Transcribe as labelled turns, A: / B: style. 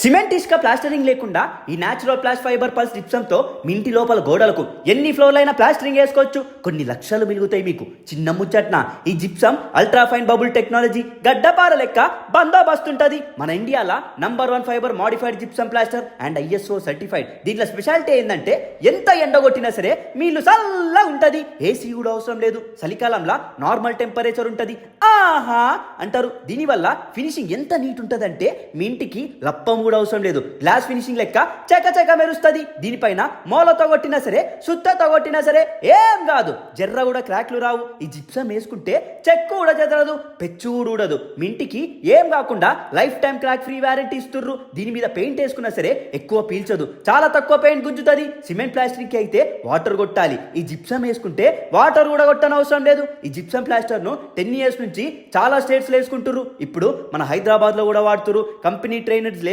A: Cement ఇసుక plastering లేకుండా ఈ న్యాచురల్ ప్లాస్ ఫైబర్ పల్స్ జిప్సంతో మీ ఇంటి లోపల గోడలకు ఎన్ని ఫ్లోర్లైనా ప్లాస్టరింగ్ వేసుకోవచ్చు. కొన్ని లక్షలు మిలుగుతాయి మీకు. చిన్న ముచ్చట్న ఈ gypsum ultra fine bubble technology గడ్డపార లెక్క బందోబస్తు ఉంటుంది. మన ఇండియాలో #1 fibre modified gypsum plaster and ISO certified. దీంట్లో స్పెషాలిటీ ఏంటంటే ఎంత ఎండగొట్టినా సరే మీళ్ళు చల్లగా ఉంటుంది. ఏసీ కూడా అవసరం లేదు. చలికాలంలో నార్మల్ టెంపరేచర్ ఉంటుంది. ఆహా అంటారు. దీనివల్ల ఫినిషింగ్ ఎంత నీట్ ఉంటుందంటే మీ ఇంటికి లప్పం కూడా అవసరం లేదు. గ్లాస్ ఫినిషింగ్ లెక్క చక మెరుస్తుంది. దీనిపైన మూలతో కొట్టినా సరే సుత్తతో కొట్టినా సరే ఏం కాదు. జర్ర కూడా క్రాక్లు రావు. ఈ జిప్సం వేసుకుంటే చెక్కు కూడా చెదరదు, పెచ్చు కూడా ఊడదు. మీ ఇంటికి ఏం కాకుండా lifetime crack free warranty ఇస్తుర్రు. దీని మీద పెయింట్ వేసుకున్నా సరే ఎక్కువ పీల్చదు, చాలా తక్కువ పెయింట్ గుంజుతుంది. సిమెంట్ ప్లాస్టరింగ్ కి అయితే వాటర్ కొట్టాలి. ఈ జిప్సం వేసుకుంటే వాటర్ కూడా కొట్టని అవసరం లేదు. ఈ జిప్సం ప్లాస్టర్ ను 10 years నుంచి చాలా స్టేట్స్ లో వేసుకుంటుర్రు. ఇప్పుడు మన హైదరాబాద్ లో కూడా వాడుతురు. Company trainers labour